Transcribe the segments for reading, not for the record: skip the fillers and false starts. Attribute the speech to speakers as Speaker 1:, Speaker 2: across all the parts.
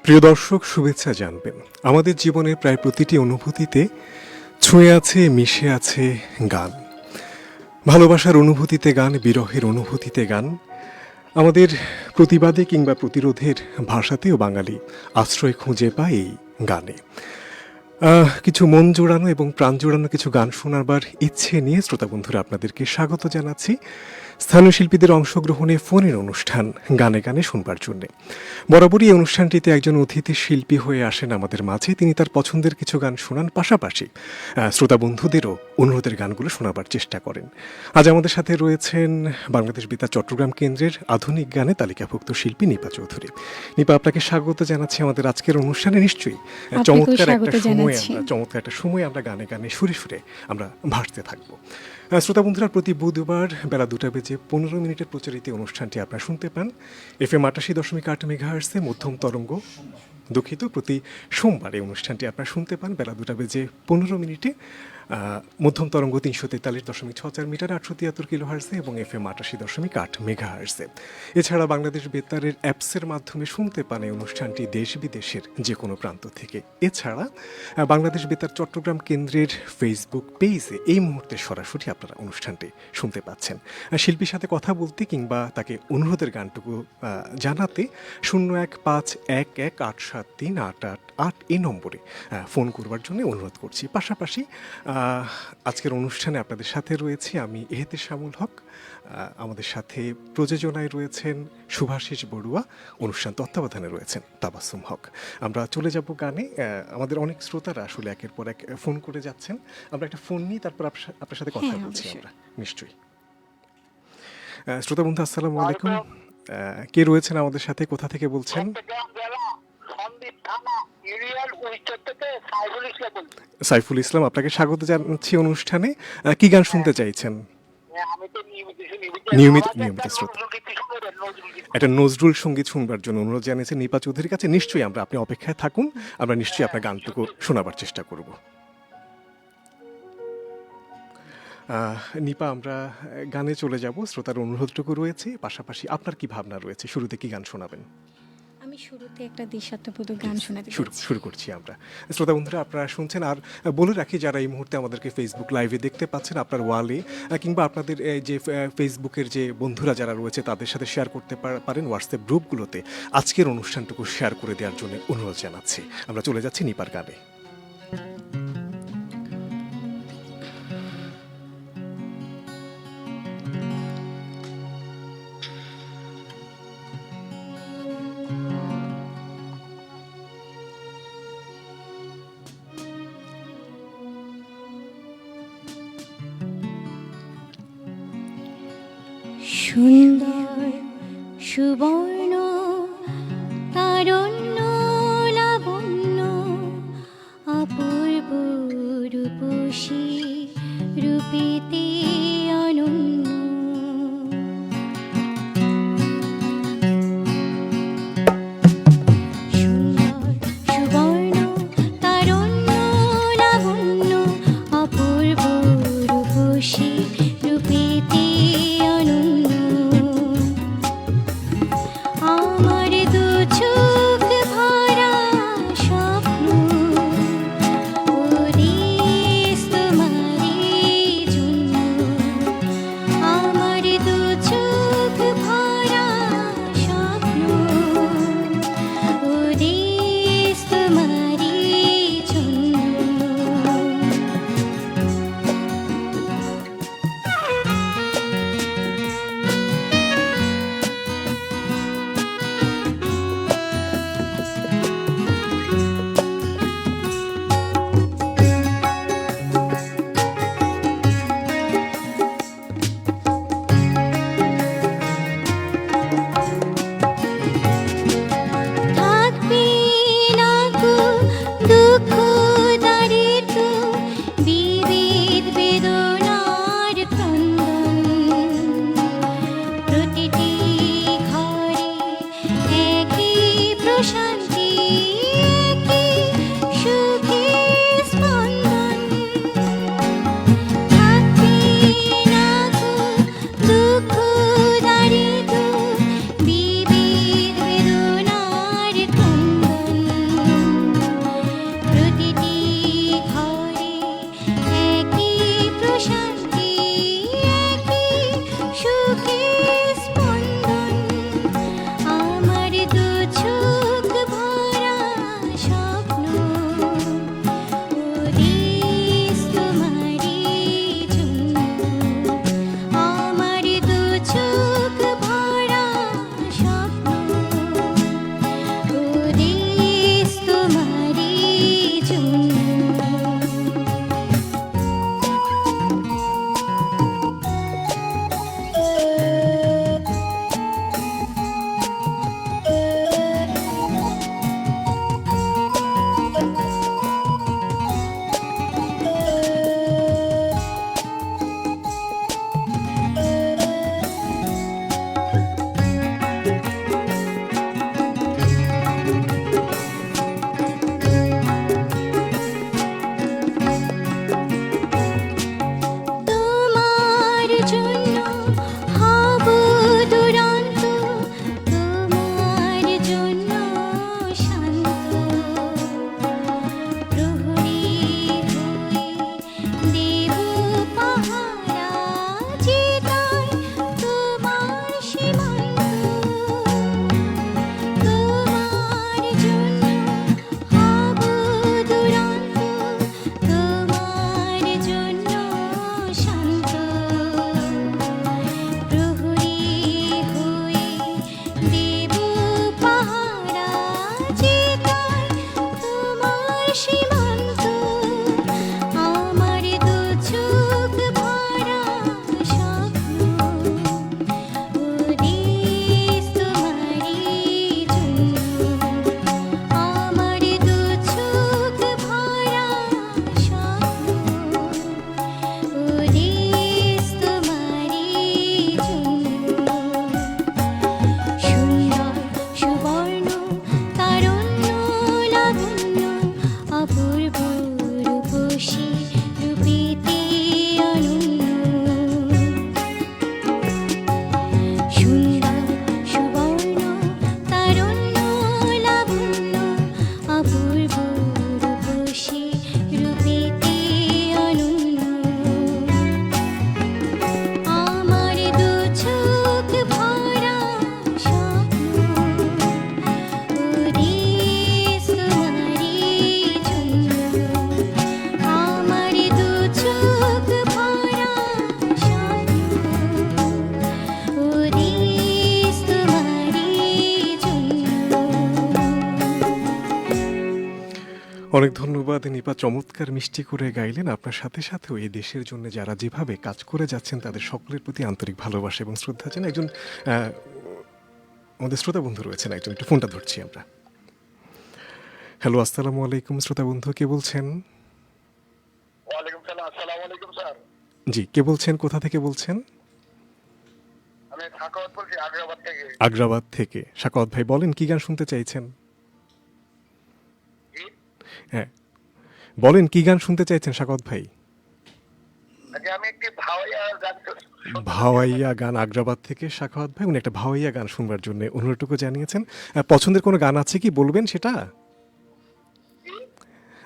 Speaker 1: প্রিয় দর্শক, শুভেচ্ছা জানবেন। আমাদের জীবনের প্রায় প্রতিটি অনুভূতিতে ছুঁয়ে আছে, মিশে আছে গান। ভালোবাসার অনুভূতিতে গান, বিরহের অনুভূতিতে গান, আমাদের প্রতিবাদে কিংবা প্রতিরোধের ভাষাতেও বাঙালি আশ্রয় খুঁজে পায় এই গানে। কিছু মন জোড়ানো এবং প্রাণ জোড়ানো কিছু গান শোনাবার ইচ্ছে নিয়ে শ্রোতা বন্ধুরা আপনাদেরকে স্বাগত জানাচ্ছি স্থানীয় শিল্পীদের অংশগ্রহণে ফোনের অনুষ্ঠান গানে গানে শুনবার জন্যে। বরাবরই এই অনুষ্ঠানটিতে একজন অতিথি শিল্পী হয়ে আসেন আমাদের মাঝে। তিনি তার পছন্দের কিছু গান শোনান, পাশাপাশি শ্রোতা বন্ধুদেরও অনুরোধের গানগুলো শোনাবার চেষ্টা করেন। আজ আমাদের সাথে রয়েছেন বাংলাদেশ বেতার চট্টগ্রাম কেন্দ্রের আধুনিক গানে তালিকাভুক্ত শিল্পী নিপা চৌধুরী। নিপা, আপনাকে স্বাগত জানাচ্ছি আমাদের আজকের অনুষ্ঠানে। নিশ্চয়ই চমৎকার একটা সময় আমরা গানে গানে সুরে সুরে আমরা ভাসতে থাকবো। শ্রোতা বন্ধুরা, প্রতি বুধবার বেলা 2:15 প্রচারিত অনুষ্ঠানটি আপনারা শুনতে পান FM 88.8 মেগাহার্টজে মধ্যম তরঙ্গ। দুঃখিত, প্রতি সোমবার এই অনুষ্ঠানটি আপনারা শুনতে পান বেলা 2:15 মধ্যম তরঙ্গ 343.64 মিটার 873 কিলোহার্টজে এবং FM 88.8 মেগাহার্টজে। এছাড়া বাংলাদেশ বেতারের অ্যাপসের মাধ্যমে শুনতে পান এই অনুষ্ঠানটি দেশ বিদেশের যে কোনো প্রান্ত থেকে। এছাড়া বাংলাদেশ বেতার চট্টগ্রাম কেন্দ্রের ফেসবুক পেজে এই মুহূর্তে সরাসরি আপনারা অনুষ্ঠানটি শুনতে পাচ্ছেন। শিল্পীর সাথে কথা বলতে কিংবা তাকে অনুরোধের গানটুকু জানাতে 015118738888 এই নম্বরে ফোন করবার জন্য অনুরোধ করছি। পাশাপাশি আজকের অনুষ্ঠানে আপনাদের সাথে রয়েছি আমি এহতেশামুল হক। আমাদের সাথে প্রযোজনায় রয়েছেন শুভাশিস বড়ুয়া, অনুষ্ঠান তত্ত্বাবধানে রয়েছেন তাবাসসুম হক। আমরা চলে যাব গানে। আমাদের অনেক শ্রোতারা আসলে একের পর এক ফোন করে যাচ্ছেন। আমরা একটা ফোন নিই, তারপর আপনার সাথে কথা বলছি আমরা। নিশ্চয়ই। শ্রোতা বন্ধু, আসসালামু আলাইকুম। কে রয়েছেন আমাদের সাথে, কোথা থেকে বলছেন? সাইফুল ইসলাম, আপনাকে স্বাগত জানাচ্ছি অনুষ্ঠানে। কি গান শুনতে চাইছেন? নিয়মিত শ্রোতা, একটা নজরুল সঙ্গীত শুনবার জন্য অনুরোধ জানিয়েছেন নিপা চৌধুরীর কাছে। নিশ্চয়ই আপনি অপেক্ষায় থাকুন, আমরা নিশ্চয়ই আপনার গানটুকু শোনাবার চেষ্টা করব। নিপা, আমরা গানে চলে যাব। শ্রোতার অনুরোধটুকু রয়েছে, পাশাপাশি আপনার কি ভাবনা রয়েছে? শুরুতে কি গান শোনাবেন?
Speaker 2: আমি শুরুতে একটা দেশাত্মবোধক গান শোনাতে
Speaker 1: শুরু করছি আমরা। শ্রোতা বন্ধুরা, আপনারা শুনছেন। আর বলে রাখি, যারা এই মুহূর্তে আমাদেরকে ফেসবুক লাইভে দেখতে পাচ্ছেন, আপনার ওয়ালে কিংবা আপনাদের যে ফেসবুকের যে বন্ধুরা যারা রয়েছে তাদের সাথে শেয়ার করতে পারেন হোয়াটসঅ্যাপ গ্রুপগুলোতে। আজকের অনুষ্ঠানটুকু শেয়ার করে দেওয়ার জন্য অনুরোধ জানাচ্ছি। আমরা চলে যাচ্ছি নিপার গানে।
Speaker 2: সুন্দর সুবর্ণ তারণ্য লাবণ্য অপূর্ব রূপসী রূপেতে অনন্য। সুন্দর সুবর্ণ তারণ্য লাবণ্য অপূর্ব রূপসী রূপেতে
Speaker 1: অনেক ধন্যবাদ নিপা, চমৎকার মিষ্টি করে গাইলেন। আপনার সাথে সাথেও এই দেশের জন্য যারা যেভাবে কাজ করে যাচ্ছেন তাদের সকলের প্রতি আন্তরিক ভালোবাসা এবং শ্রদ্ধা জানাই। একজন আমাদের শ্রোতা বন্ধু রয়েছেন, একজন, একটু ফোনটা ধরছি আমরা। হ্যালো, আসসালামু আলাইকুম শ্রোতা বন্ধু, কে বলছেন?
Speaker 3: ওয়ালাইকুম সালাম। আসসালামু আলাইকুম স্যার।
Speaker 1: জি, কে বলছেন, কোথা থেকে বলছেন?
Speaker 3: আমি সাখাওয়াত বলছি আগ্রাবাদ থেকে।
Speaker 1: আগ্রাবাদ থেকে। সাকাওয়াত ভাই বলেন, কি গান শুনতে চাইছেন?
Speaker 3: জি?
Speaker 1: হ্যাঁ, বলেন কি গান শুনতে চাইছেন সাকাওয়াত ভাই?
Speaker 3: আচ্ছা, আমি একটি ভাওয়াইয়া গান
Speaker 1: ভাওয়াইয়া গান, আগ্রাবাদ থেকে সাখাওয়াত ভাই, উনি একটা ভাওয়াইয়া গান শুনবার জন্য অনুরোধটুকু জানিয়েছেন। পছন্দের কোনো গান আছে কি, বলবেন সেটা?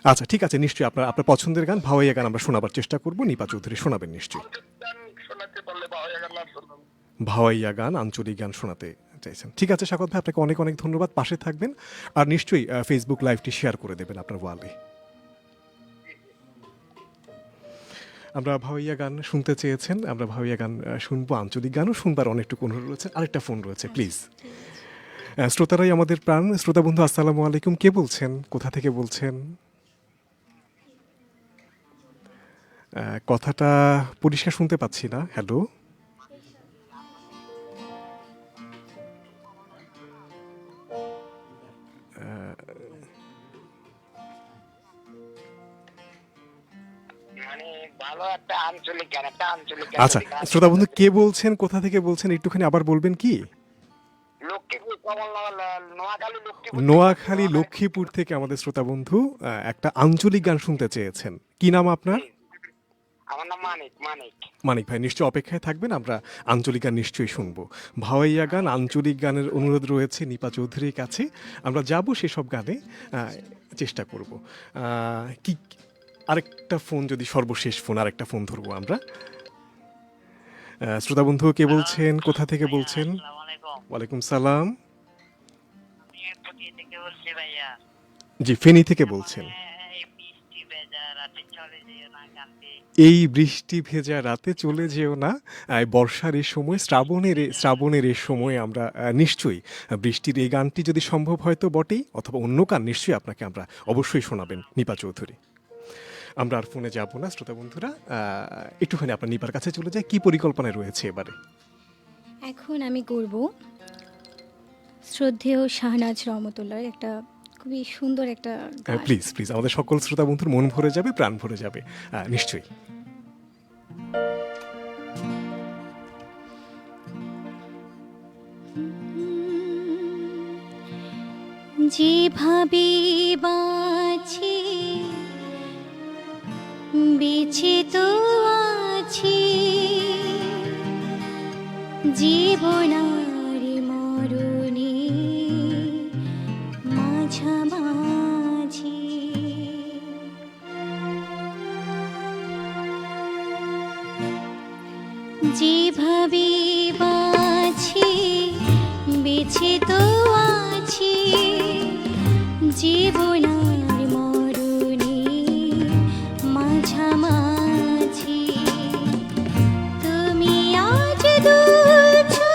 Speaker 1: আচ্ছা ঠিক আছে, নিশ্চয়ই আপনার আপনার পছন্দের গান ভাওয়াইয়া গান আমরা শোনাবার চেষ্টা করব। নিপা চৌধুরী শোনাবেন নিশ্চয়ই।
Speaker 3: গান শোনাতে পারলে ভাওয়াইয়া গান না শুনলাম।
Speaker 1: ভাওয়াইয়া গান, আঞ্চলিক গান শোনাতে চাইছেন। ঠিক আছে সাখাওয়াত ভাই, আপনাকে অনেক অনেক ধন্যবাদ, পাশে থাকবেন আর নিশ্চয়ই ফেসবুক লাইভটি শেয়ার করে দেবেন আপনার ওয়ালে। আমরা ভাওয়াইয়া গান শুনতে চেয়েছেন, আমরা ভাওয়াইয়া গান শুনবো, আঞ্চলিক গানও শুনবার অনেকটুকু অনুরোধ রয়েছে। আরেকটা ফোন রয়েছে, প্লিজ। শ্রোতারাই আমাদের প্রাণ। শ্রোতা বন্ধু আসসালামু আলাইকুম, কে বলছেন, কোথা থেকে বলছেন? কথাটা পরিষ্কার শুনতে পাচ্ছি না। হ্যালো,
Speaker 3: মানে ভালো একটা আঞ্চলিক গান,
Speaker 1: আচ্ছা শ্রোতা বন্ধু কে বলছেন, কোথা থেকে বলছেন, একটুখানি আবার বলবেন কি?
Speaker 3: লক্ষ্মীপুর, কমলনগর, নোয়াখালী, লক্ষ্মীপুর।
Speaker 1: নোয়াখালী লক্ষ্মীপুর থেকে আমাদের শ্রোতা বন্ধু একটা আঞ্চলিক গান শুনতে চেয়েছেন। কি নাম আপনার?
Speaker 3: আমার নাম মানিক।
Speaker 1: মানিক ভাই, নিশ্চয়ই অপেক্ষায় থাকবেন, আমরা আঞ্চলিক গান নিশ্চয়ই শুনবো। ভাওয়াইয়া গান, আঞ্চলিক গানের অনুরোধ রয়েছে নিপা চৌধুরীর কাছে। আমরা যাব সেসব গানে, চেষ্টা করব। কি আরেকটা ফোন, যদি সর্বশেষ ফোন, আরেকটা ফোন ধরবো আমরা। শ্রোতা বন্ধু কে বলছেন, কোথা থেকে বলছেন? ওয়ালাইকুম সালাম। জি, ফেনী থেকে বলছেন। এই বৃষ্টি ভেজা রাতে চলে যেও না। বর্ষার এই সময়, শ্রাবণের এই সময় আমরা নিশ্চয়ই বৃষ্টির এই গানটি যদি সম্ভব হয় তো বটেই, অথবা অন্য গান নিশ্চয়ই আপনাকে আমরা অবশ্যই শোনাবেন নিপা চৌধুরী। আমরা আর ফোনে যাব না শ্রোতা বন্ধুরা, একটুখানি আপনার নিপার কাছে চলে যাই। কি পরিকল্পনায় রয়েছে এবারে?
Speaker 2: এখন আমি করব শ্রদ্ধেয় শাহনাজ রহমতুল্লাহর একটা খুবই সুন্দর একটা গান।
Speaker 1: প্লিজ প্লিজ, আমাদের সকল শ্রোতা বন্ধুর মন ভরে যাবে, প্রাণ ভরে যাবে নিশ্চয়ই।
Speaker 2: যেভাবে বাঁচি বেঁচে তো আছি, জীবনার মরণে মাঝামাঝি। যেভাবে বাঁচি বেঁচে তো আছি, জীবনার মরণে মাঝামাঝি। তুমি আজ দুলছো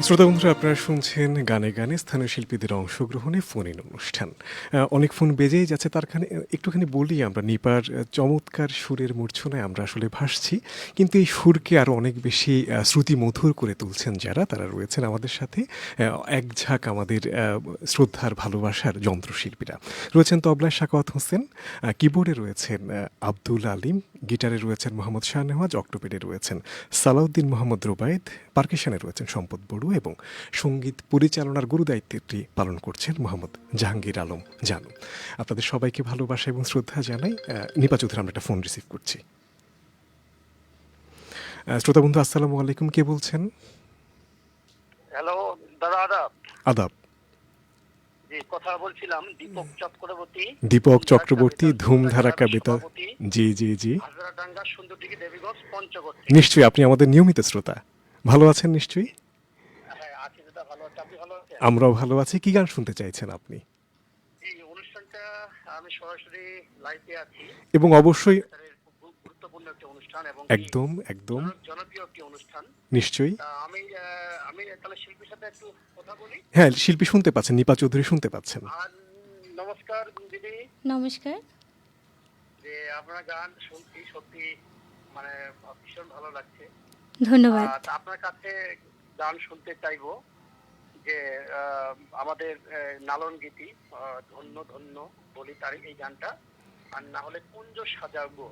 Speaker 1: শ্রোতা বন্ধুরা, আপনারা শুনছেন গানে গানে স্থানীয় শিল্পীদের অংশগ্রহণে ফোন ইন অনুষ্ঠান। অনেক ফোন বেজেই যাচ্ছে, তারখানে একটুখানি বলি আমরা নিপার চমৎকার সুরের মূর্ছনায় আমরা আসলে ভাসছি, কিন্তু এই সুরকে আরও অনেক বেশি শ্রুতিমধুর করে তুলছেন যারা, তারা রয়েছেন আমাদের সাথে এক ঝাঁক আমাদের শ্রদ্ধার ভালোবাসার যন্ত্রশিল্পীরা। রয়েছেন তবলায় সাকাওয়াত হোসেন, কিবোর্ডে রয়েছেন আব্দুল আলিম, গিটারে রয়েছেন মোহাম্মদ শাহনেওয়াজ, অক্টোপেডে রয়েছেন সালাউদ্দিন মোহাম্মদ রুবায়েদ, পার্কেশনে রয়েছেন সম্পদ বড়ুয়া এবং সঙ্গীত পরিচালনার গুরুদায়িত্বটি পালন করছেন মোহাম্মদ জাহাঙ্গীর আলম জানু। আপনাদের সবাইকে ভালোবাসা এবং শ্রদ্ধা জানাই। নিপা চৌধুরী, আমরা একটা ফোন রিসিভ করছি। শ্রোতা বন্ধু, আসসালামু আলাইকুম, কে বলছেন?
Speaker 3: হ্যালো দাদা, আদাব।
Speaker 1: আদাব।
Speaker 3: জি, কথা বলছিলাম দীপক চক্রবর্তী।
Speaker 1: দীপক চক্রবর্তী, ধুমধারাক্কা বেতার। জি জি জি,
Speaker 3: হাজরাডাঙ্গা, সুন্দরদিঘি, দেবীগঞ্জ, পঞ্চগড়।
Speaker 1: নিশ্চয়ই আপনি আমাদের নিয়মিত শ্রোতা। ভালো আছেন নিশ্চয়ই?
Speaker 3: হ্যাঁ, আছি দাদা, ভালো আছি। আপনি ভালো আছেন?
Speaker 1: আমরাও ভালো আছি। কি গান শুনতে চাইছেন আপনি?
Speaker 3: এই অনুষ্ঠানটা আমি সরাসরি লাইভে আছি
Speaker 1: এবং অবশ্যই
Speaker 3: খুব গুরুত্বপূর্ণ একটি অনুষ্ঠান এবং
Speaker 1: একদম একদম
Speaker 3: জনপ্রিয় একটি অনুষ্ঠান।
Speaker 1: নিশ্চয়ই।
Speaker 3: আমি তাহলে শিল্পীর সাথে একটু কথা বলি।
Speaker 1: হ্যাঁ, শিল্পী শুনতে পাচ্ছেন, নিপা চৌধুরী শুনতে পাচ্ছেন।
Speaker 3: আর নমস্কার দিদি।
Speaker 2: নমস্কার।
Speaker 3: যে আপনার গান শুনছি, সত্যি মানে ভীষণ ভালো লাগছে।
Speaker 2: ধন্যবাদ।
Speaker 3: আপনার কাছে গান শুনতে চাইবো যে আমাদের নালন গীতি, ধন্য ধন্য বলি তার এই গানটা, আর না হলে কুঞ্জ সাজাবো।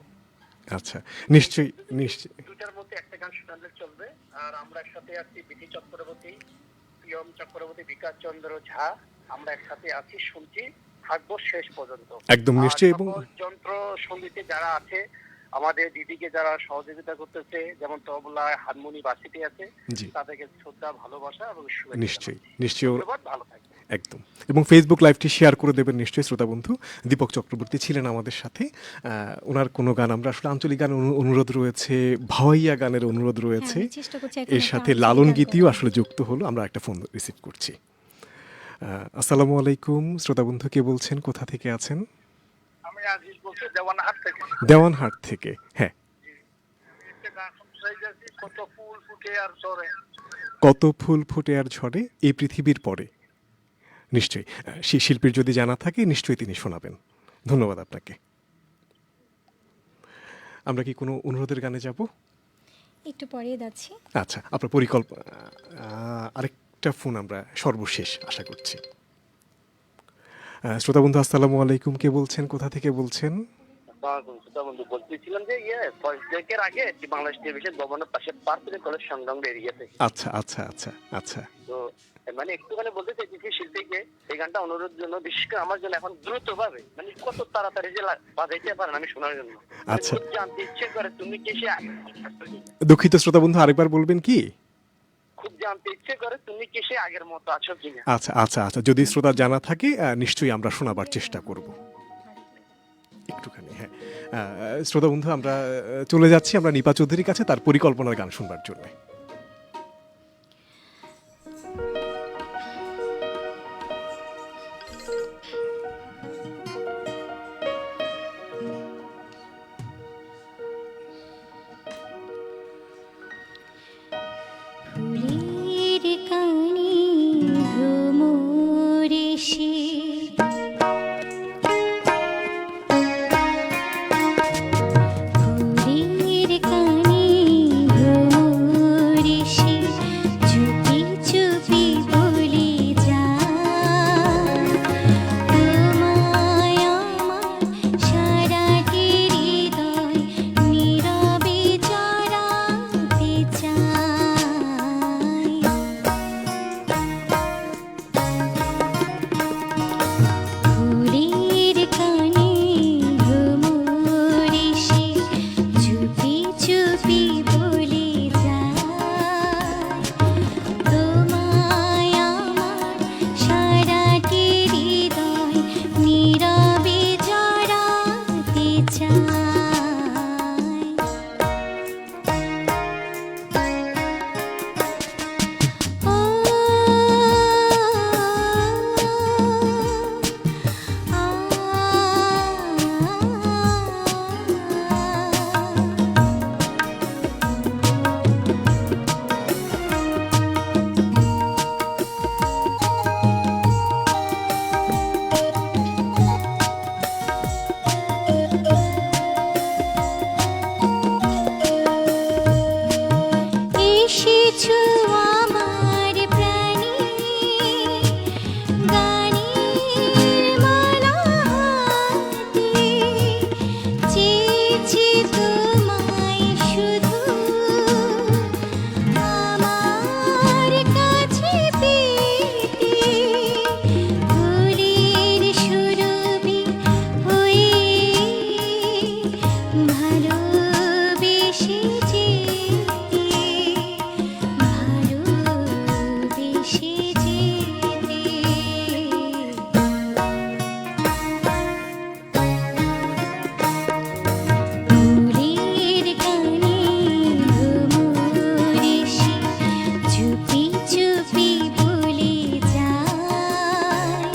Speaker 1: আচ্ছা, নিশ্চয়ই নিশ্চয়ই।
Speaker 3: দুটার মধ্যে একটা গান শোনালে চলবে। আর আমরা একসাথে আছি বিধি চক্রবর্তী, প্রিয়ম চক্রবর্তী, বিকাশ চন্দ্র ঝা, আমরা একসাথে আছি, শুনছি, থাকবো শেষ পর্যন্ত।
Speaker 1: একদম নিশ্চয়ই। এবং
Speaker 3: যন্ত্র সঙ্গীতে যারা আছে, আমাদের দিদিকে যারা সহযোগিতা করতেছে, যেমন তবলায়, হারমোনি, বাঁশিতে আছে,
Speaker 1: জি,
Speaker 3: তাদেরকে শ্রদ্ধা, ভালোবাসা এবং শুভেচ্ছা।
Speaker 1: নিশ্চয়ই নিশ্চয়ই।
Speaker 3: ধন্যবাদ, ভালো থাকবেন।
Speaker 1: একদম। এবং ফেসবুক লাইভটি শেয়ার করে দেবেন নিশ্চয়ই শ্রোতা বন্ধু। দীপক চক্রবর্তী ছিলেন আমাদের সাথে। ওনার কোনো গান, আমরা আসলে আঞ্চলিক গান অনুরোধ রয়েছে, ভাওয়াইয়া গানের অনুরোধ রয়েছে,
Speaker 2: হ্যাঁ, আমি চেষ্টা করছি এখন
Speaker 1: এর
Speaker 2: একটা
Speaker 1: সাথে
Speaker 2: আঞ্চলিক
Speaker 1: লালন
Speaker 2: গান
Speaker 1: গীতিও
Speaker 2: করার।
Speaker 1: আসলে যুক্ত হলো। আমরা একটা ফোন রিসিভ করছি। আসসালামু আলাইকুম শ্রোতা বন্ধু, কে বলছেন, কোথা থেকে আছেন?
Speaker 3: আমি আজিজ বলছি, দেওয়ানহাট থেকে।
Speaker 1: দেওয়ানহাট থেকে, হ্যাঁ।
Speaker 3: আমি একটা গান শুনতে চাইতেছি, কত ফুল ফুটে আর ঝরে।
Speaker 1: কত ফুল ফুটে আর ঝরে এই পৃথিবীর পরে। নিশ্চয়ই সেই শিল্পীর যদি জানা থাকে নিশ্চয়ই তিনি শোনাবেন। ধন্যবাদ আপনাকে। আমরা কি কোনো অনুরোধের গানে যাব?
Speaker 2: একটু পরেই যাচ্ছি।
Speaker 1: আচ্ছা, আপনার পরিকল্পনা। আরেকটা ফোন আমরা সর্বশেষ আশা করছি। শ্রোতা বন্ধু, আসসালামু আলাইকুম, কে বলছেন, কোথা থেকে বলছেন?
Speaker 3: বন্ধু বলতেছিলাম যে ফার্স্ট ব্রেকের আগে বাংলাদেশ টেলিভিশন ভবনের পাশে পার্কের কলেজ সংলগ্ন এরিয়াতে।
Speaker 1: আচ্ছা আচ্ছা আচ্ছা আচ্ছা।
Speaker 3: তো মানে একটুখানি বলতে চাইছি শিল্পীকে এই গানটা অনুরোধ জন্য, বিশেষ করে আমার জন্য এখন দ্রুত ভাবে, মানে কত তাড়াতাড়ি যে বাজাইতে পারেন আমি শোনার জন্য।
Speaker 1: আচ্ছা,
Speaker 3: খুব জানতে ইচ্ছে করে তুমি কি সে,
Speaker 1: দুঃখিত শ্রোতা বন্ধু, আরেকবার বলবেন কি?
Speaker 3: খুব জানতে ইচ্ছে করে তুমি কি সে আগের মতো আছো কিনা।
Speaker 1: আচ্ছা আচ্ছা আচ্ছা, যদি শ্রোতা জানা থাকে নিশ্চয়ই আমরা শোনাবার চেষ্টা করব একটুখানি। হ্যাঁ, শ্রোতা বন্ধু, আমরা চলে যাচ্ছি আমরা নিপা চৌধুরীর কাছে তার পরিকল্পনার গান শুনবার জন্য।
Speaker 2: ফুলের কানি ভ্রমরেশে ফুলের কানি ভ্রমরেশে
Speaker 4: কিছু আমার প্রাণী গানের মালা হাতে চেয়েছি তোমায় শুধু আমার কাছে পেতে ফুলের সুরভি হয়ে ভালোবেসে যেতে ভালোবেসে যেতে ফুলের কানে ভ্রমর এসে চুপি চুপি বলে যায়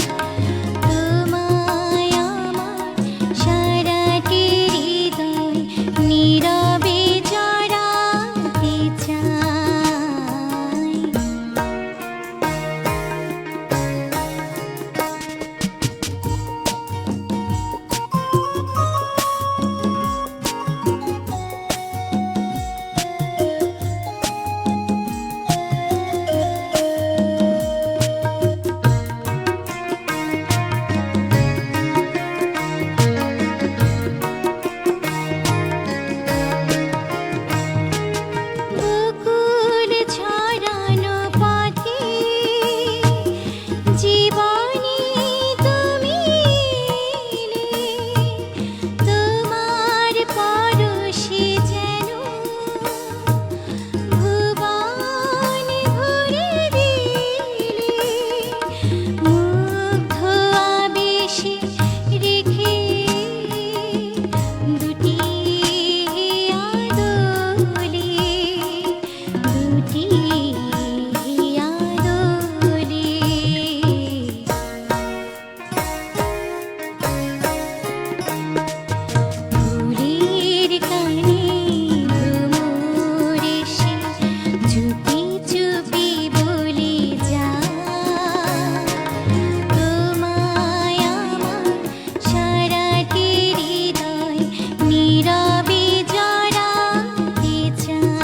Speaker 4: তোমায় আমার সারাটি হৃদয় নীরবে জড়াতে চায় বকুল ছড়ানো পথে জীবনে তুমি এলে তোমার পরশে যেন ভুবন ভরে দিলে মুগ্ধ আবেশে রেখে দুটি আদলে দুটি আদলে ফুলের কানে ভ্রমর এসে চুপি চুপি বলে যায় তোমায় আমার সারাটি হৃদয় নীরবে জড়াতে চায়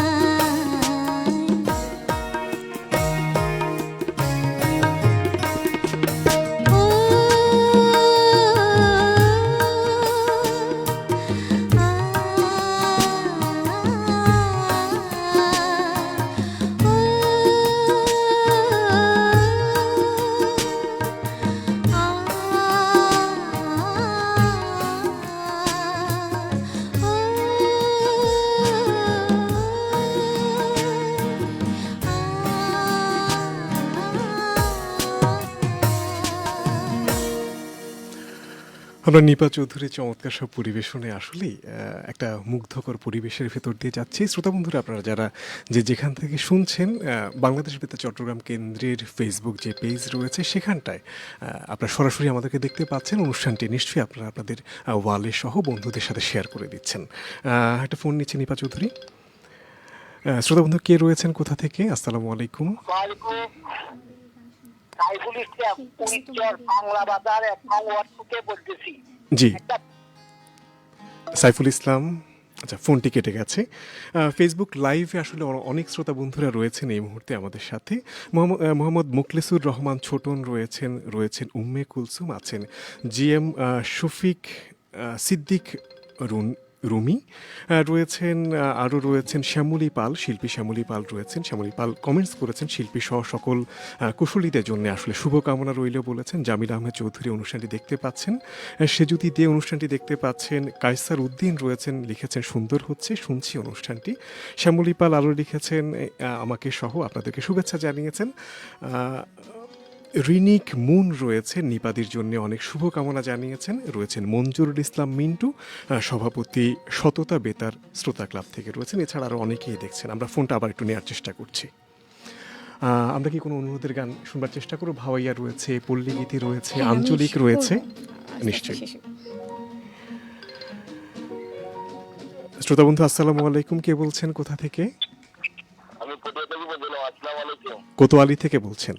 Speaker 4: ও
Speaker 1: আমরা নিপা চৌধুরীর চমৎকার সব পরিবেশনে আসলেই একটা মুগ্ধকর পরিবেশের ভেতর দিয়ে যাচ্ছি। শ্রোতা বন্ধুরা, আপনারা যারা যেখান থেকে শুনছেন, বাংলাদেশ বেতার চট্টগ্রাম কেন্দ্রের ফেসবুক যে পেজ রয়েছে সেখানটায় আপনারা সরাসরি আমাদেরকে দেখতে পাচ্ছেন। অনুষ্ঠানটি নিশ্চয়ই আপনারা আপনাদের ওয়ালে সহ বন্ধুদের সাথে শেয়ার করে দিচ্ছেন। একটা ফোন নিচ্ছে নিপা চৌধুরী। শ্রোতা বন্ধু কে রয়েছেন, কোথা থেকে? আসসালামু আলাইকুম।
Speaker 3: সাইফুল ইসলাম কুড়িচর বাংলা বাজার 1 ওয়ার্ড থেকে বলতেছি।
Speaker 1: জি, সাইফুল ইসলাম। আচ্ছা, ফোনটি কেটে গেছে। ফেসবুক লাইভে আসলে অনেক শ্রোতা বন্ধুরা রয়েছেন এই মুহূর্তে আমাদের সাথে। মোহাম্মদ মুখলেসুর রহমান ছোটন রয়েছেন উম্মে কুলসুম আছেন, জিএম শফিক সিদ্দিক রুমি রয়েছেন, আরও রয়েছেন শ্যামলী পাল, শিল্পী শ্যামলী পাল রয়েছেন। শ্যামলী পাল কমেন্টস করেছেন শিল্পী সহ সকল কুশলীদের জন্য আসলে শুভকামনা রইল বলেছেন। জামিল আহমেদ চৌধুরী অনুষ্ঠানটি দেখতে পাচ্ছেন, সেজুতি দে অনুষ্ঠানটি দেখতে পাচ্ছেন। কায়সার উদ্দিন রয়েছেন, লিখেছেন সুন্দর হচ্ছে, শুনছি অনুষ্ঠানটি। শ্যামলী পাল আরও লিখেছেন আমাকে সহ আপনাদেরকে শুভেচ্ছা জানিয়েছেন। রিনিক মুন রয়েছেন, নিপাদির জন্য অনেক শুভকামনা জানিয়েছেন। রয়েছেন মঞ্জুরুল ইসলাম মিন্টু, সভাপতি সততা বেতার শ্রোতা ক্লাব থেকে রয়েছেন। এছাড়া আরও অনেকেই দেখছেন। আমরা ফোনটা আবার একটু নেওয়ার চেষ্টা করছি। আমরা কি কোনো অনুরোধের গান শুনবার চেষ্টা করব? ভাওয়াইয়া রয়েছে, পল্লীগীতি রয়েছে, আঞ্চলিক রয়েছে, নিশ্চয়ই। শ্রোতা বন্ধু আসসালামু আলাইকুম, কে বলছেন, কোথা থেকে?
Speaker 5: আমি কোথায় থেকে বলছিলাম। আসসালামু আলাইকুম।
Speaker 1: কোতোয়ালি থেকে বলছেন,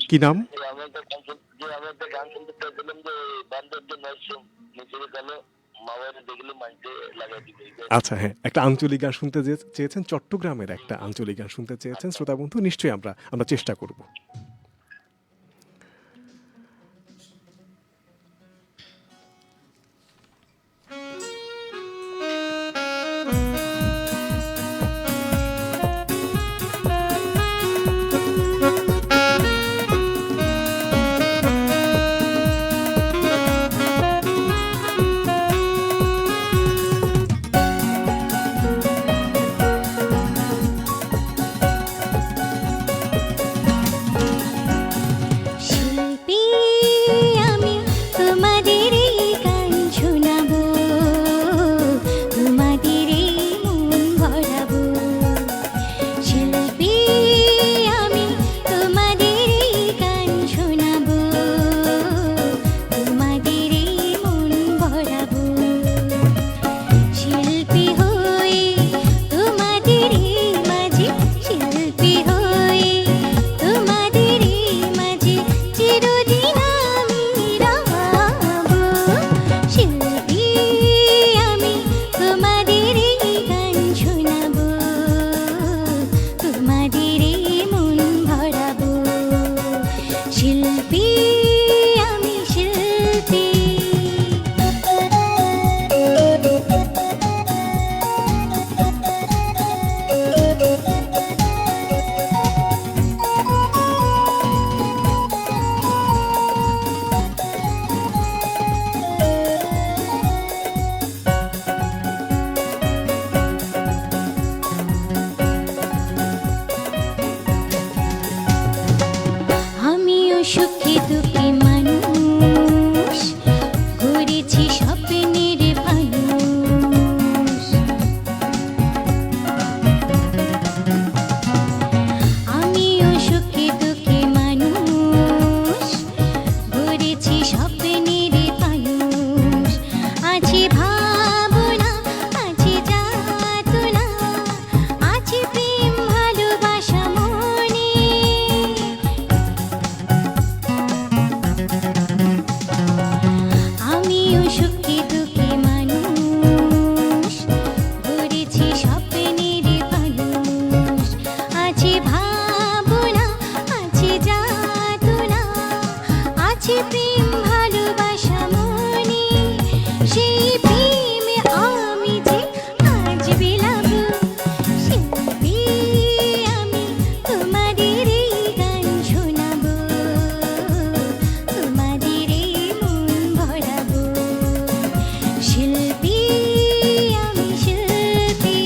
Speaker 1: কি নাম?
Speaker 5: আমি একটা গান শুনতে চাইছিলাম যে বান্ধব যে নয়সম নিচে গেল মা বাড়ি দেখলে মাঝে লাগাই দিবে
Speaker 1: আচ্ছা হ্যাঁ, একটা আঞ্চলিক গান শুনতে চেয়েছেন, চট্টগ্রামের একটা আঞ্চলিক গান শুনতে চেয়েছেন শ্রোতা বন্ধু, নিশ্চয়ই আমরা চেষ্টা করব।
Speaker 4: শিল্পী আমি তোমাদের এই গান শোনাবো, তোমাদের এই মন ভরাবো। শিল্পী আমি তোমাদের এই গান শোনাবো, তোমাদের এই মন ভরাবো। শিল্পী হয়ে তোমাদের এই মাঝে, শিল্পী হয়ে তোমাদের এই মাঝে চিরদিন আমি রহাবো। শিল্পী আমি তোমাদের এই গান শোনাবো, তোমাদের এই মন ভরাবো। শিল্পী আমি শিল্পী। আমিও সুখী দুঃখী মানুষ, ঘুরেছি স্বপ্নের ফানুষ। আমিও সুখী দুঃখী মানুষ, ঘুরেছি স্বপ্নের ফানুষ। আছে ভাবনা, আছে যাতনা, আছে প্রেম ভালোবাসা মনে। আমিও সুখী দুঃখী মানুষ, ঘুরেছি স্বপ্নের ফানুষ। আছে ভাবনা, আছে যাতনা, আছে প্রেম ভালোবাসা মনে। সেই প্রেমে আমি যে আজ বিলাবো। শিল্পী আমি তোমাদের এই গান শোনাবো, তোমাদের এই মন ভরাবো। শিল্পী আমি শিল্পী।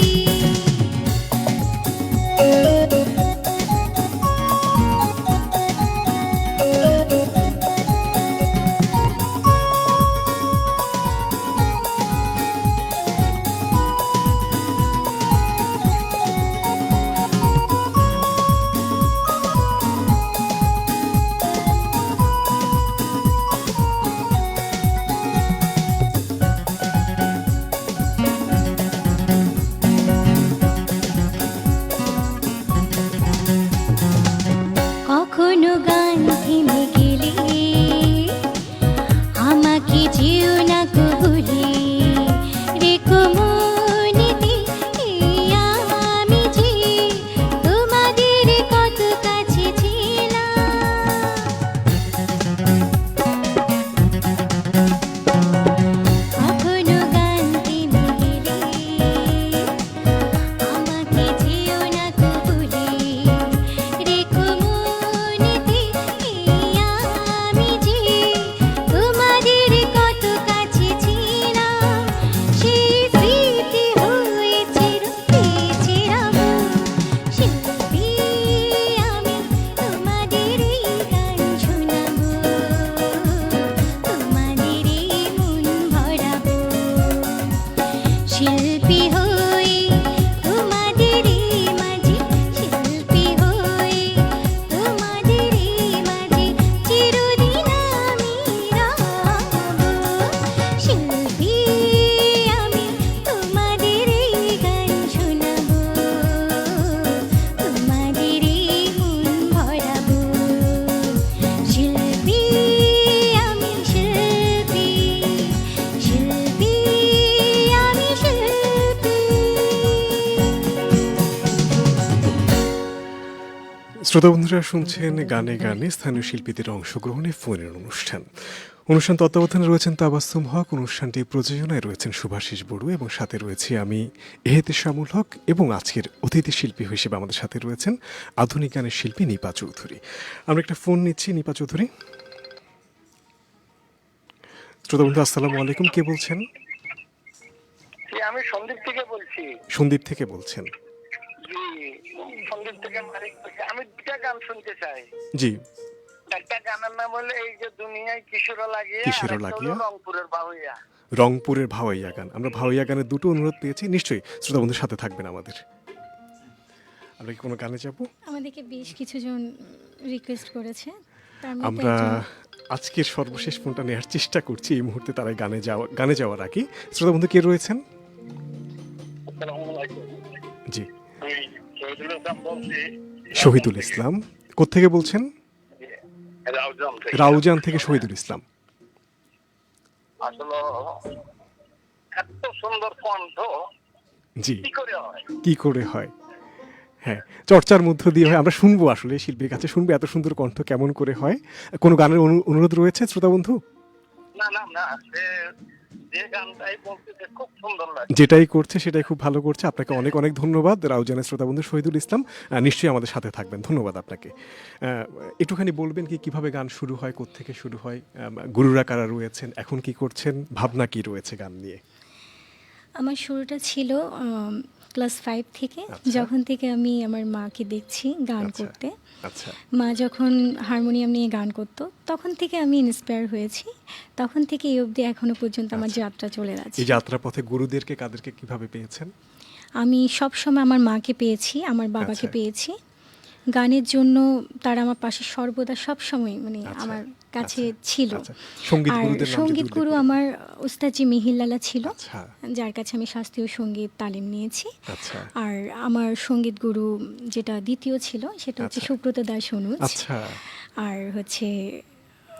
Speaker 1: শ্রোতা বন্ধুরা শুনছেন গানে গানে স্থানীয় শিল্পীদের অংশগ্রহণে ফোনের অনুষ্ঠান তত্ত্বাবধানে রয়েছেন তাবাসসুম হক, অনুষ্ঠানটি প্রযোজনায় রয়েছেন শুভাশিস বড়ুয়া এবং সাথে রয়েছে আমি এহেতেশামুল হক এবং আজকের অতিথি শিল্পী হিসেবে আমাদের সাথে রয়েছেন আধুনিক গানের শিল্পী নিপা চৌধুরী। আমরা একটা ফোন নিচ্ছি। নিপা চৌধুরী, শ্রোতা বন্ধু আসসালামু আলাইকুম, কে বলছেন?
Speaker 3: আমি সন্দীপ থেকে বলছি।
Speaker 1: সন্দীপ থেকে বলছেন?
Speaker 3: জি, সন্দীপ থেকে মালিক বলছি। আমি দুটা গান শুনতে চাই।
Speaker 1: জি।
Speaker 3: একটা গানের নাম হলো এই যে দুনিয়ায় কিশোরা লাগিয়া,
Speaker 1: কিশোরা
Speaker 3: আর একটা
Speaker 1: লাগিয়া।
Speaker 3: হলো রংপুরের বাউইয়া।
Speaker 1: রংপুরের ভাওয়াইয়া গান। আমরা ভাওয়াইয়া গানের দুটো অনুরোধ পেয়েছি, নিশ্চয়ই শ্রোতা বন্ধুর সাথে থাকবেন আমাদের। আমরা কি কোনো গানে যাব?
Speaker 2: আমাদেরকে বেশ কিছুজন রিকোয়েস্ট করেছে, তার মধ্যে
Speaker 1: আমরা
Speaker 2: একজন-
Speaker 1: আজকের সর্বশেষ ফোনটা নেওয়ার চেষ্টা করছি এই মুহূর্তে। তারা গানে যাওয়ার আগে শ্রোতা বন্ধু কে রয়েছেন? জি,
Speaker 3: আমি শহীদুল ইসলাম বলছি।
Speaker 1: শহীদুল ইসলাম। কোত্থেকে বলছেন?
Speaker 3: রাউজান থেকে।
Speaker 1: রাউজান থেকে শহীদুল ইসলাম।
Speaker 3: আসলে এত সুন্দর কণ্ঠ
Speaker 1: জি,
Speaker 3: কি করে হয়?
Speaker 1: কি করে হয়? হ্যাঁ, চর্চার মধ্য দিয়ে হয়। আমরা শুনবো, আসলে শিল্পীর কাছে শুনবো এত সুন্দর কণ্ঠ কেমন করে হয়। কোনো গানের অনুরোধ রয়েছে শ্রোতা বন্ধু?
Speaker 3: না না না, যে গানটাই বলতেছে খুব সুন্দর লাগে।
Speaker 1: যেটাই করছে সেটাই খুব ভালো করছে। আপনাকে অনেক অনেক ধন্যবাদ রাউজানের শ্রোতা বন্ধু শহীদুল ইসলাম। নিশ্চয়ই আমাদের সাথে থাকবেন। ধন্যবাদ আপনাকে। একটুখানি বলবেন কি কিভাবে গান শুরু হয়, কোত্থেকে শুরু হয়, গুরুরা কারা রয়েছেন, এখন কি করছেন, ভাবনা কি রয়েছে গান নিয়ে?
Speaker 2: আমার শুরুটা ছিল ক্লাস 5 থেকে,
Speaker 1: আচ্ছা।
Speaker 2: যখন থেকে আমি আমার মাকে দেখছি গান
Speaker 1: আচ্ছা।
Speaker 2: করতে।
Speaker 1: আচ্ছা,
Speaker 2: মা যখন হারমোনিয়াম নিয়ে গান করতো তখন থেকে আমি ইন্সপায়ার হয়েছি। তখন থেকে এই অবধি এখনো পর্যন্ত আমার
Speaker 1: আচ্ছা।
Speaker 2: যাত্রা চলে যাচ্ছে।
Speaker 1: এই যাত্রা পথে গুরুদেরকে কাদেরকে কিভাবে পেয়েছেন?
Speaker 2: আমি সবসময় আমার মাকে পেয়েছি, আমার বাবাকে
Speaker 1: আচ্ছা।
Speaker 2: পেয়েছি। গানের জন্য তারা আমার পাশে সর্বদা সবসময় মানে
Speaker 1: আচ্ছা,
Speaker 2: আমার কাছে
Speaker 1: আচ্ছা,
Speaker 2: ছিল।
Speaker 1: আচ্ছা। সঙ্গীত
Speaker 2: আর
Speaker 1: গুরুদের নাম যদি
Speaker 2: সঙ্গীত
Speaker 1: উল্লেখ
Speaker 2: গুরু
Speaker 1: করেন।
Speaker 2: আমার উস্তাদজি মিহিরলালা ছিল,
Speaker 1: আচ্ছা,
Speaker 2: যার কাছে আমি শাস্ত্রীয় সঙ্গীত তালিম নিয়েছি।
Speaker 1: আচ্ছা,
Speaker 2: আর আমার সঙ্গীত গুরু যেটা দ্বিতীয় ছিল সেটা হচ্ছে
Speaker 1: আচ্ছা।
Speaker 2: সুব্রত দাস অনুজ।
Speaker 1: আচ্ছা।
Speaker 2: আর হচ্ছে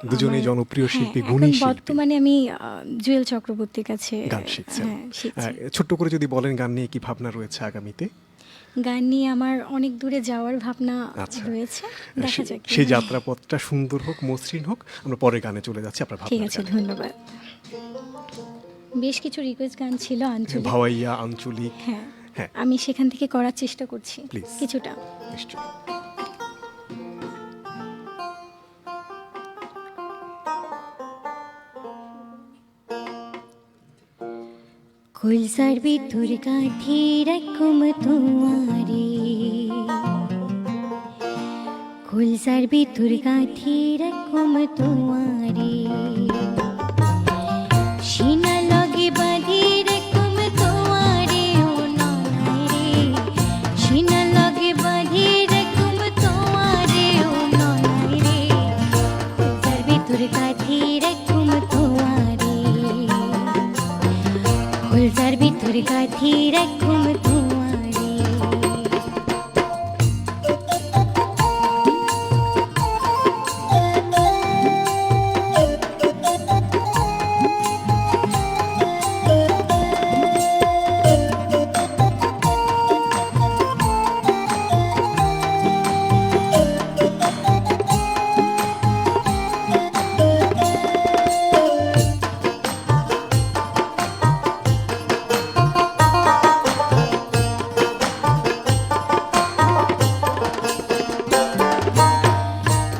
Speaker 1: দুজনেই
Speaker 2: আমার-
Speaker 1: জনপ্রিয়
Speaker 2: হ্যাঁ,
Speaker 1: শিল্পী,
Speaker 2: এখন
Speaker 1: গুণী শিল্পী।
Speaker 2: বর্তমানে আমি জুয়েল চক্রবর্তীর কাছে
Speaker 1: গান শিখছেন।
Speaker 2: হ্যাঁ, শিখছি।
Speaker 1: ছোট্ট করে যদি বলেন গান নিয়ে কি ভাবনা রয়েছে আগামীতে?
Speaker 2: গান নিয়ে আমার অনেক দূরে যাওয়ার ভাবনা
Speaker 1: আচ্ছা।
Speaker 2: রয়েছে, দেখা যাক কি
Speaker 1: সেই
Speaker 2: হয়।
Speaker 1: যাত্রাপথটা সুন্দর হোক, মসৃণ হোক। আমরা পরে গানে চলে যাচ্ছি আপনার
Speaker 2: ঠিক
Speaker 1: ভাবনা
Speaker 2: আছে, ধন্যবাদ। বেশ কিছু রিকোয়েস্ট গান ছিল আঞ্চলিক।
Speaker 1: ভাওয়াইয়া, আঞ্চলিক।
Speaker 2: হ্যাঁ,
Speaker 1: হ্যাঁ,
Speaker 2: আমি সেখান থেকে করার চেষ্টা করছি
Speaker 1: Please.
Speaker 2: কিছুটা।
Speaker 1: নিশ্চয়ই।
Speaker 4: খুলসার ভিতর কাঠি রাখুম তোমারে, খুলসার ভিতর কাঠি রাখুম তোমারে, সিনা লগে বাঁধি রাখুম তোমারে ও ননাই রে, সিনা লগে বাঁধি রাখুম তোমারে ও ননাই রে, খুলসার ভিতর কাঠি রাখুম তোমারে, খুলসার ভিতর কাঠি রাখুম তোমারে।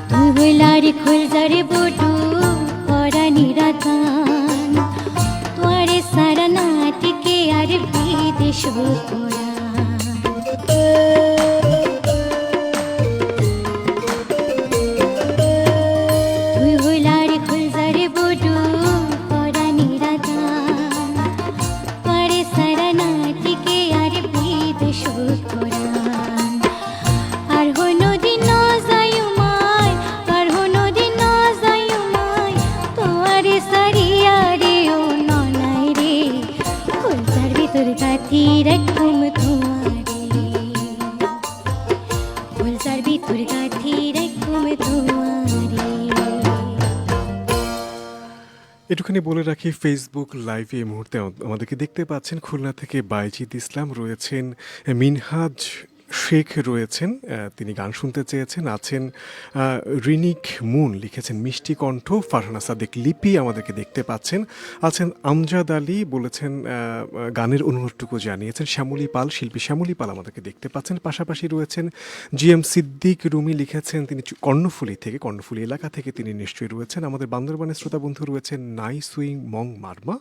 Speaker 4: তুই হইলারে খুলজারে বটু পরানি রাতান, তোয়ারে সারা নাটিকে আর বিদেশ তোরা, তুই হইলারে খুলজারে বটু পরানি রাতান, তোয়ারে সারা নাটিকে আর বিদেশ তোরা, আর হইনো দিন ন যাইও মাই, আর হইনো দিন ন যাইও মাই, তোয়ারে সারিয়া রে ও ননাই রে, খুলসার ভিতর কাঠি রাখুম তোমারে, খুলসার ভিতর কাঠি রাখুম তোমারে।
Speaker 1: একটুখানি বলে রাখি, ফেসবুক লাইভে এই মুহূর্তে আমাদেরকে দেখতে পাচ্ছেন খুলনা থেকে বাইজিদ ইসলাম রয়েছেন, মিনহাজ শেখ রয়েছেন, তিনি গান শুনতে চেয়েছেন। আছেন রিনিক মুন, লিখেছেন মিষ্টি কণ্ঠ। ফারহানা সাদিক লিপি আমাদেরকে দেখতে পাচ্ছেন। আছেন আমজাদ আলী, বলেছেন গানের অনুরোধটুকু জানিয়েছেন। শ্যামলী পাল, শিল্পী শ্যামলী পাল আমাদেরকে দেখতে পাচ্ছেন। পাশাপাশি রয়েছেন জিএম সিদ্দিক রুমি, লিখেছেন তিনি কর্ণফুলী থেকে, কর্ণফুলী এলাকা থেকে তিনি নিশ্চয়ই রয়েছেন। আমাদের বান্দরবানের শ্রোতা বন্ধু রয়েছেন নাই সুইং মং মারমা,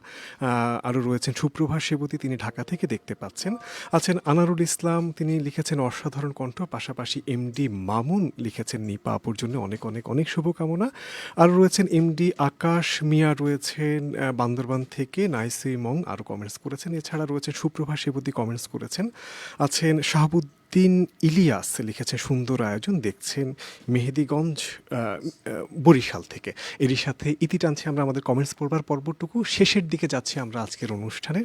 Speaker 1: আরও রয়েছেন সুপ্রভা সেবতী, তিনি ঢাকা থেকে দেখতে পাচ্ছেন। আছেন আনারুল ইসলাম, তিনি লিখেছেন অসাধারণ কণ্ঠ। পাশাপাশি এমডি মামুন লিখেছেন নিপা আপুর জন্য অনেক অনেক অনেক শুভকামনা। আর রয়েছেন এমডি আকাশ মিয়া, রয়েছেন বান্দরবান থেকে নাইসুই মং, আরও কমেন্টস করেছেন। এছাড়া রয়েছেন সুপ্রভা সেবতী, কমেন্টস করেছেন। আছেন শাহাবুদ্দিন ইলিয়াস, লিখেছেন সুন্দর আয়োজন, দেখছেন মেহেদিগঞ্জ বরিশাল থেকে। এরই সাথে ইতি টানছি আমরা আমাদের কমেন্টস পড়বার পর্বটুকু। শেষের দিকে যাচ্ছি আমরা আজকের অনুষ্ঠানে।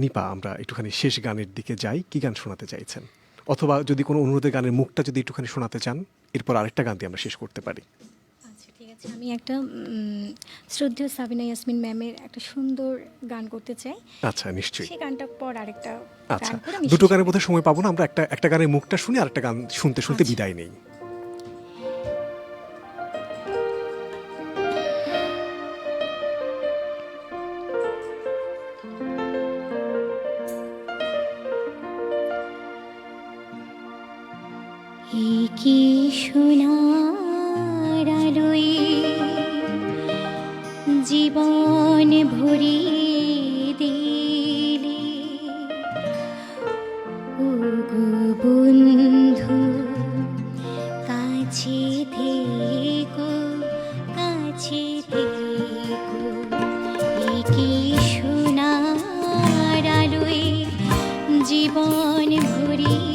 Speaker 1: নিপা, আমরা একটুখানি শেষ গানের দিকে যাই। কি গান শোনাতে চাইছেন, অথবা যদি কোনো অনুরোধের গানের মুখটা যদি একটুখানি শোনাতে চান, এরপর আরেকটা গান দিয়ে আমরা শেষ করতে পারি।
Speaker 2: আচ্ছা ঠিক আছে, আমি একটা শ্রদ্ধেয় সাবিনা ইয়াসমিন ম্যামের একটা সুন্দর গান করতে চাই।
Speaker 1: আচ্ছা, নিশ্চয়ই।
Speaker 2: সেই গানটা পর আরেকটা
Speaker 1: আচ্ছা,
Speaker 2: গান করে আমি
Speaker 1: দুটো
Speaker 2: শেষ
Speaker 1: গানের
Speaker 2: করব।
Speaker 1: বোধহয় সময় পাবো না, আমরা একটা গানের মুখটা শুনি, আরেকটা গান শুনতে শুনতে
Speaker 2: আচ্ছা।
Speaker 1: বিদায় নেই।
Speaker 4: কি সোনার আলোয় জীবন ভরিয়ে দিলে ও গো বন্ধু, কাছে থেকো, কাছে থেকো। কি সোনার আলোয় জীবন ভরিয়ে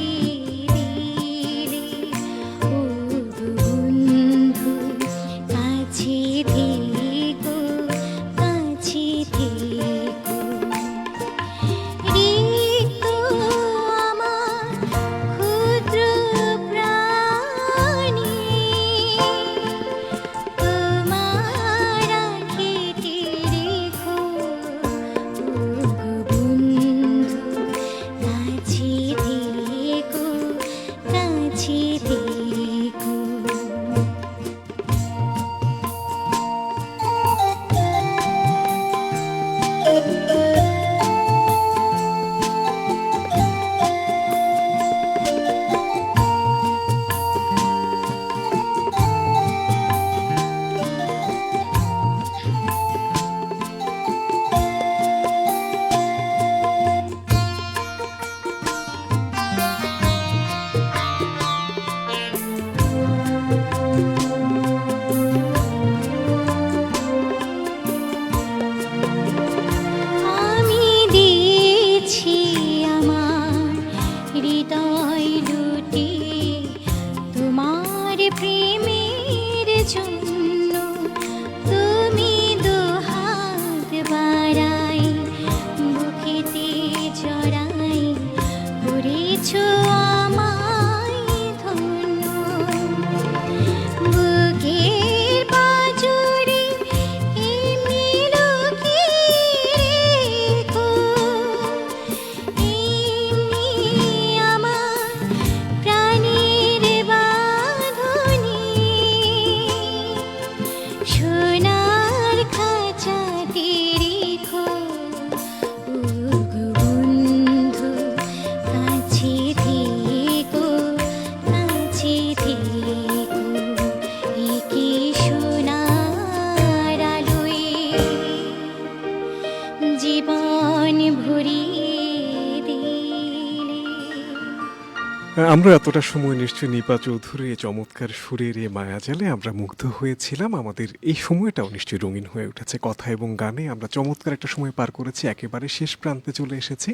Speaker 1: আমরা এতটা সময় নিশ্চয়ই নিপা চৌধুরী এই চমৎকার সুরের এই মায়াজালে আমরা মুগ্ধ হয়েছিলাম। আমাদের এই সময়টাও নিশ্চয়ই রঙিন হয়ে উঠেছে কথা এবং গানে। আমরা চমৎকার একটা সময় পার করেছি, একেবারে শেষ প্রান্তে চলে এসেছি।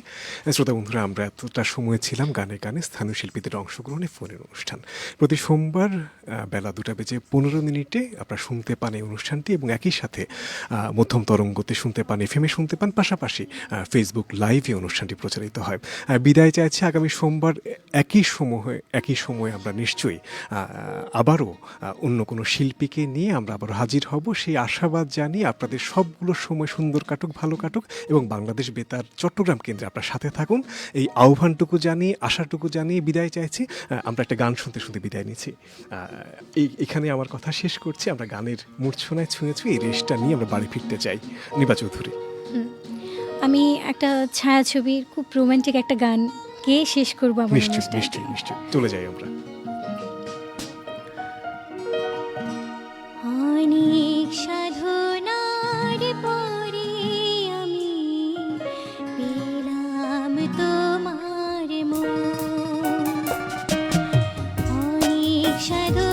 Speaker 1: শ্রোতা বন্ধুরা, আমরা এতটা সময় ছিলাম গানে গানে স্থানীয় শিল্পীদের অংশগ্রহণে ফোনের অনুষ্ঠান। প্রতি সোমবার বেলা 2:15 আপনারা শুনতে পান এই অনুষ্ঠানটি, এবং একই সাথে মধ্যম তরঙ্গতে শুনতে পান, এফএমে শুনতে পান, পাশাপাশি ফেসবুক লাইভে অনুষ্ঠানটি প্রচারিত হয়। বিদায় চাইছি আগামী সোমবার একই সময় একই সময়ে আমরা নিশ্চয়ই আবারও অন্য কোনো শিল্পীকে নিয়ে আমরা আবার হাজির হব সেই আশাবাদ জানিয়ে আপনাদের সবগুলো সময় সুন্দর কাটুক, ভালো কাটুক এবং বাংলাদেশ বেতার চট্টগ্রাম কেন্দ্রে আপনার সাথে থাকুন এই আহ্বানটুকু জানিয়ে, আশাটুকু জানিয়ে বিদায় চাইছি। আমরা একটা গান শুনতে শুনতে বিদায় নিচ্ছি। এখানে আমার কথা শেষ করছি। আমরা গানের মূর্ছনায় ছুঁয়ে ছুঁয়ে এই রেশটা নিয়ে আমরা বাড়ি ফিরতে চাই। নিপা চৌধুরী,
Speaker 2: আমি একটা ছায়াছবির খুব রোমান্টিক একটা গান গেয়ে শেষ করবো আমার
Speaker 1: নিশ্চয়ই
Speaker 2: অনুষ্ঠানটা।
Speaker 1: নিশ্চয়ই নিশ্চয়ই চলে যাই আমরা।
Speaker 4: অনেক সাধনার পরে আমি পেলাম তোমার মন, অনেক সাধনার